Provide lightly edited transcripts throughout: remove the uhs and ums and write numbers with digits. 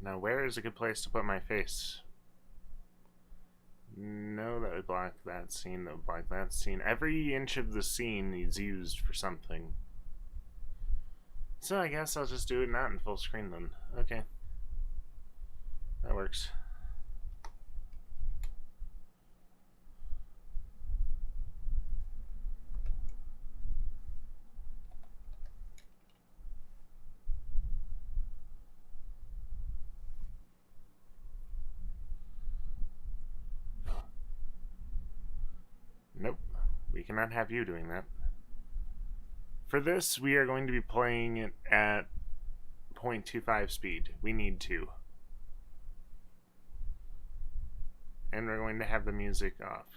Now, where is a good place to put my face? No, that would block that scene. That would block that scene. Every inch of the scene is used for something. So I guess I'll just do it not in full screen then. Okay. That works. Nope. We cannot have you doing that. For this, we are going to be playing it at 0.25 speed. We need to. And we're going to have the music off.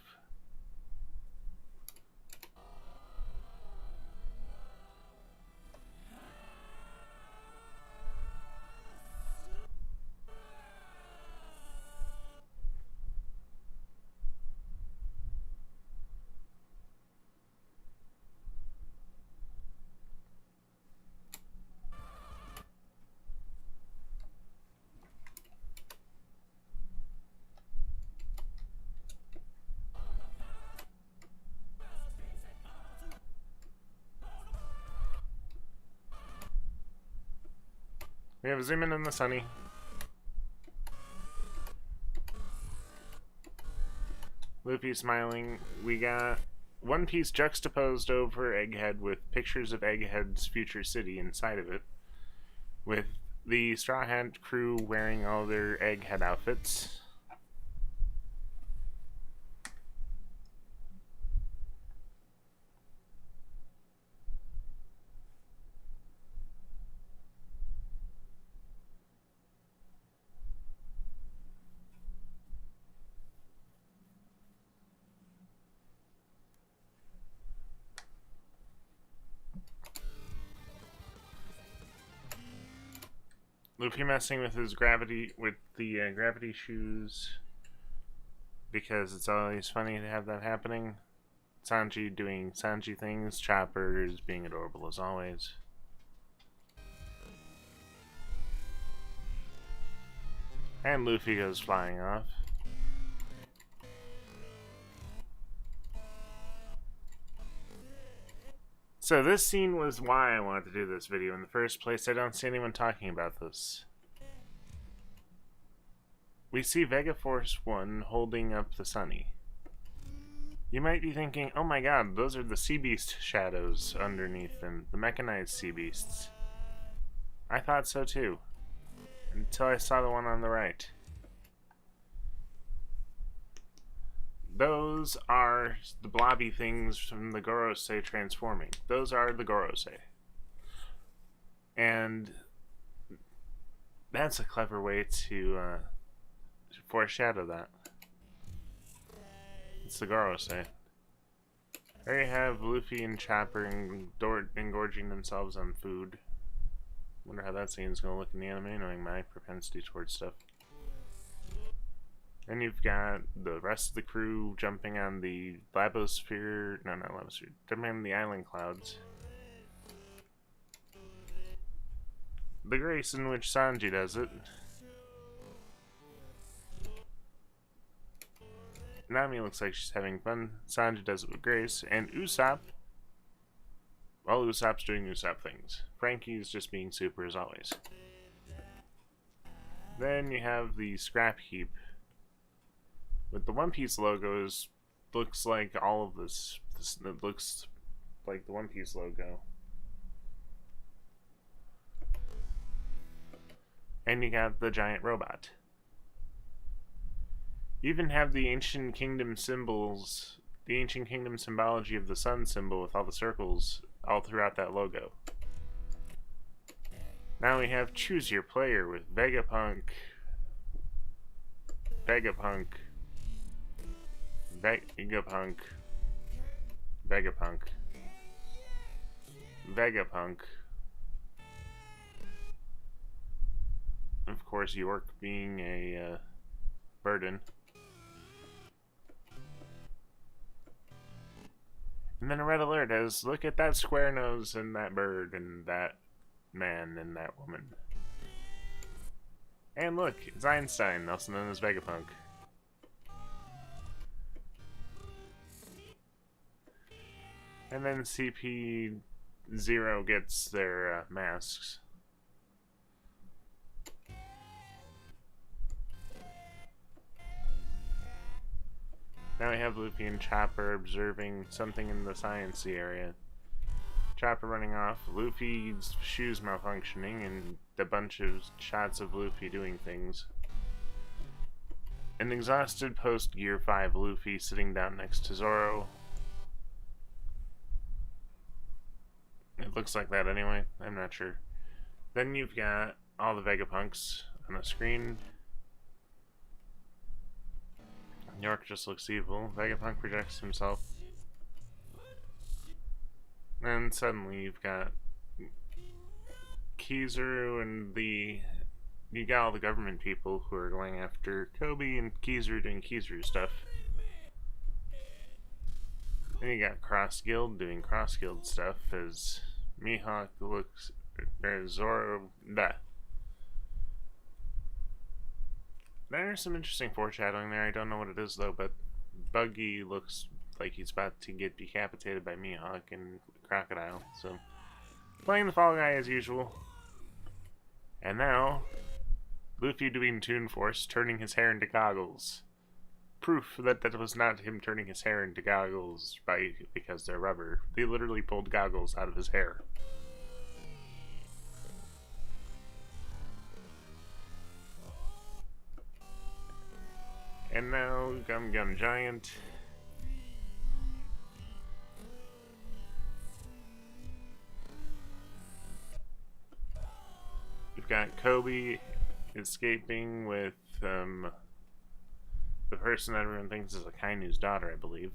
We have a zoom in the sunny. Luffy smiling. We got One Piece juxtaposed over Egghead with pictures of Egghead's future city inside of it, with the Straw Hat crew wearing all their Egghead outfits. Luffy messing with his gravity, with the gravity shoes, because it's always funny to have that happening. Sanji doing Sanji things, Chopper is being adorable as always. And Luffy goes flying off. So this scene was why I wanted to do this video in the first place. I don't see anyone talking about this. We see Vega Force 1 holding up the Sunny. You might be thinking, oh my god, those are the Sea Beast shadows underneath them, the mechanized Sea Beasts. I thought so too, until I saw the one on the right. Those are the blobby things from the Gorosei transforming. Those are the Gorosei. And that's a clever way to foreshadow that. It's the Gorosei. There you have Luffy and Chopper engorging themselves on food. Wonder how that scene is going to look in the anime, knowing my propensity towards stuff. Then you've got the rest of the crew jumping on the Labosphere. No, not Labosphere. Jumping on the island clouds. The grace in which Sanji does it. Nami looks like she's having fun. Sanji does it with grace. And Usopp, well, Usopp's doing Usopp things. Frankie's just being super as always. Then you have the scrap heap with the One Piece logos. Looks like all of this. It looks like the One Piece logo. And you got the giant robot. You even have the ancient kingdom symbols, the ancient kingdom symbology of the sun symbol with all the circles all throughout that logo. Now we have Choose Your Player with Vegapunk, Vegapunk, Vegapunk, Vegapunk, Vegapunk. Of course, York being a burden. And then a red alert as, look at that square nose and that bird and that man and that woman. And look, it's Einstein, also known as Vegapunk. And then CP0 gets their masks. Now we have Luffy and Chopper observing something in the sciencey area. Chopper running off, Luffy's shoes malfunctioning, and a bunch of shots of Luffy doing things. An exhausted post-Gear 5 Luffy sitting down next to Zoro. It looks like that anyway, I'm not sure. Then you've got all the Vegapunks on the screen. York just looks evil. Vegapunk projects himself. And suddenly you've got Kizaru and you got all the government people who are going after Kobe and Kizaru doing Kizaru stuff. Then you got Cross Guild doing Cross Guild stuff as Mihawk looks, there's Zoro, There's some interesting foreshadowing there. I don't know what it is though, but Buggy looks like he's about to get decapitated by Mihawk and Crocodile. So, playing the Fall Guy as usual. And now, Luffy doing Toon Force, turning his hair into goggles. Proof that that was not him turning his hair into goggles because they're rubber. They literally pulled goggles out of his hair. And now, Gum Gum Giant. We've got Kobe escaping with the person that everyone thinks is Akainu's daughter, I believe.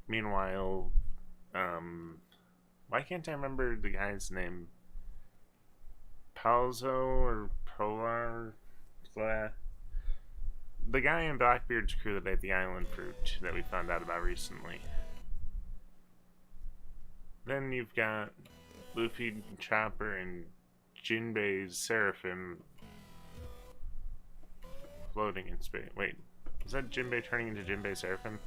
Meanwhile, why can't I remember the guy's name? Palzo or Polar? The guy in Blackbeard's crew that ate the island fruit that we found out about recently. Then you've got Luffy, Chopper, and Jinbei's Seraphim floating in space. Wait, is that Jinbei turning into Jinbei Seraphim?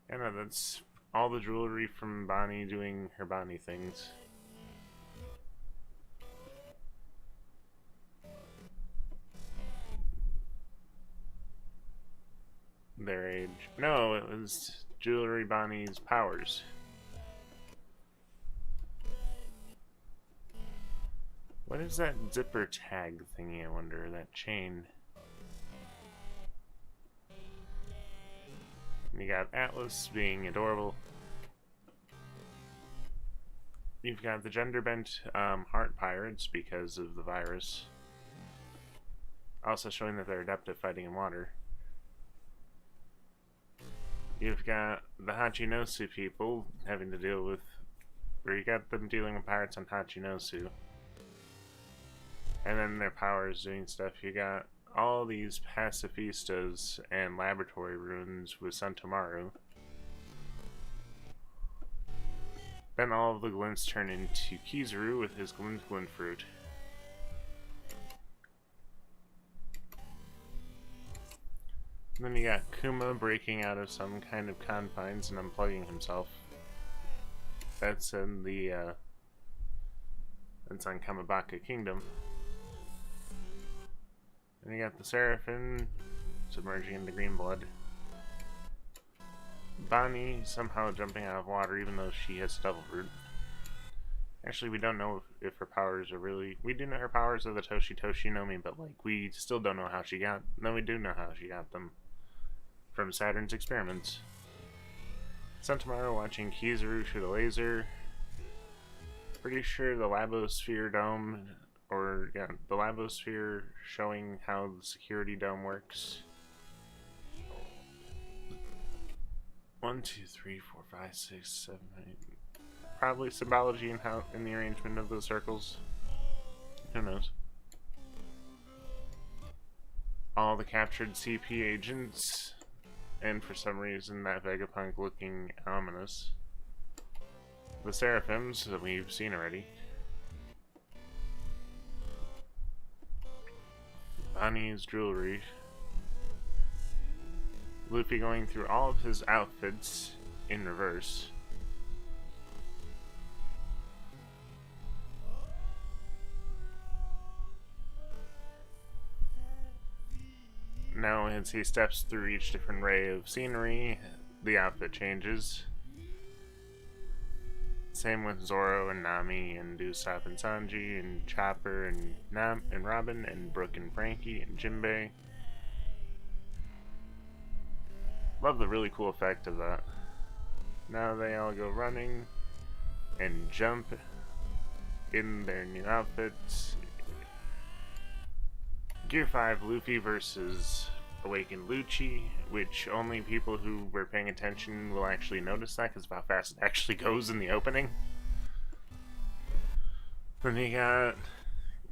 Yeah, no, that's all the jewelry from Bonnie doing her Bonnie things. Their age. No, it was Jewelry Bonnie's powers. What is that zipper tag thingy, I wonder? That chain. And you got Atlas being adorable. You've got the gender bent heart pirates because of the virus. Also showing that they're adept at fighting in water. You've got the Hachinosu people having to deal with, where you got them dealing with pirates on Hachinosu. And then their powers doing stuff. You got all these pacifistas and laboratory ruins with Santomaru. Then all of the glints turn into Kizaru with his glint fruit. And then you got Kuma breaking out of some kind of confines and unplugging himself. That's in the that's on Kamabaka Kingdom. And you got the Seraphim submerging into green blood. Bonnie somehow jumping out of water even though she has Devil Fruit. Actually, we don't know if her powers are really... We do know her powers are the Toshi Toshi no Mi, but like we still don't know how she got... No, we do know how she got them. From Saturn's experiments. Santomaru watching Kizaru shoot a laser. Pretty sure the Labosphere Dome... Or, yeah, the Labosphere showing how the security dome works. 1, 2, 3, 4, 5, 6, 7, 8. Probably symbology in how in the arrangement of those circles. Who knows? All the captured CP agents, and for some reason that Vegapunk looking ominous. The Seraphims that we've seen already. Bonnie's jewelry. Luffy going through all of his outfits in reverse. Now as he steps through each different ray of scenery, the outfit changes. Same with Zoro and Nami and Usopp and Sanji and Chopper and Robin and Brook and Frankie and Jinbei. Love the really cool effect of that. Now they all go running and jump in their new outfits. Gear 5, Luffy versus Awakened Lucci, which only people who were paying attention will actually notice that because of how fast it actually goes in the opening. Then you got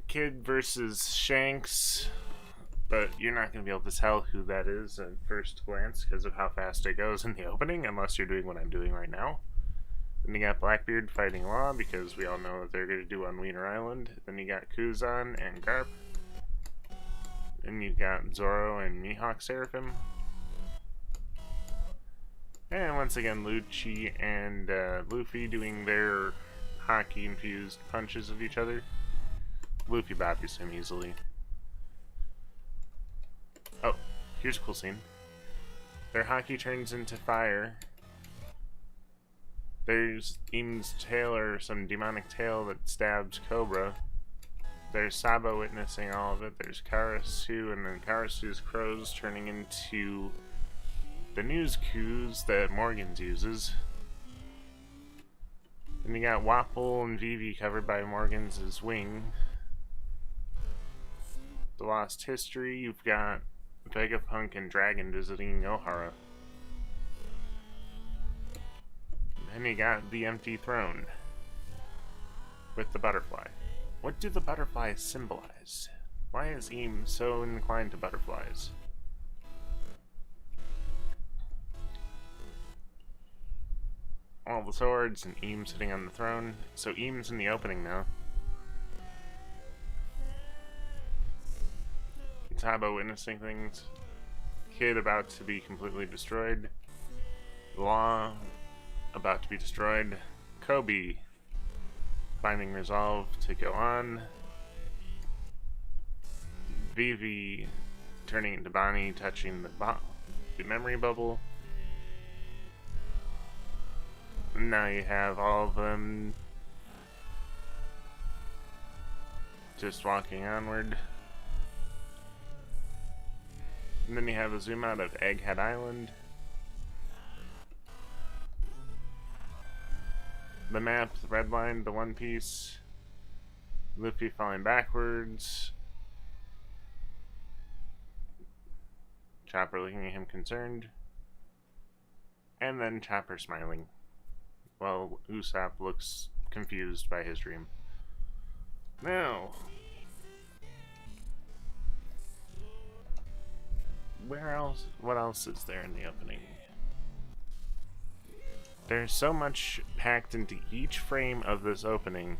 Kid versus Shanks, but you're not going to be able to tell who that is at first glance because of how fast it goes in the opening, unless you're doing what I'm doing right now. Then you got Blackbeard fighting Law, because we all know what they're going to do on Wiener Island. Then you got Kuzan and Garp. Then you got Zoro and Mihawk Seraphim. And once again, Lucci and Luffy doing their hockey-infused punches of each other. Luffy bobbies him easily. Oh, here's a cool scene. Their hockey turns into fire. There's Eam's tail, or some demonic tail that stabs Cobra. There's Sabo witnessing all of it. There's Karasu, and then Karasu's crows turning into the news cues that Morgans uses. Then you got Wapple and Vivi covered by Morgans' wing. The Lost History, you've got Vegapunk and Dragon visiting Ohara. Then you got the empty throne with the butterfly. What do the butterflies symbolize? Why is Eam so inclined to butterflies? All the swords and Eam sitting on the throne. So Eam's in the opening now. Tabo witnessing things. Kid about to be completely destroyed. Law about to be destroyed. Kobe finding resolve to go on. Vivi turning into Bonnie, touching the memory bubble. Now you have all of them just walking onward. And then you have a zoom out of Egghead Island. The map, the red line, the One Piece. Luffy falling backwards. Chopper looking at him concerned. And then Chopper smiling, while Usopp looks confused by his dream. Now, what else is there in the opening? There's so much packed into each frame of this opening.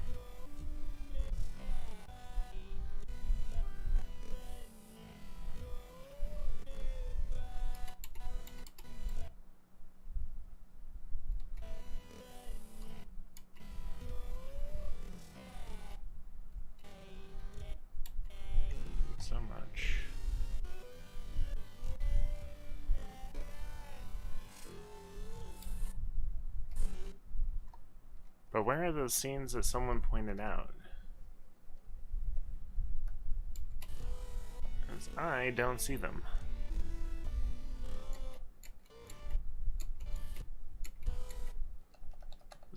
So much. But where are those scenes that someone pointed out? Because I don't see them.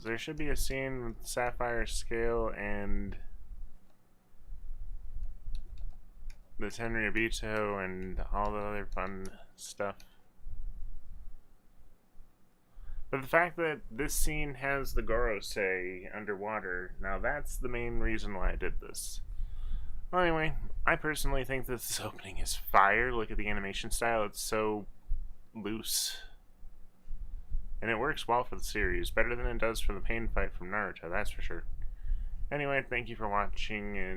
There should be a scene with Sapphire Scale and the Tenryubito and all the other fun stuff. But the fact that this scene has the Gorosei underwater, now that's the main reason why I did this. Well, anyway, I personally think that this opening is fire. Look at the animation style, it's so loose. And it works well for the series, better than it does for the Pain Fight from Naruto, that's for sure. Anyway, thank you for watching, and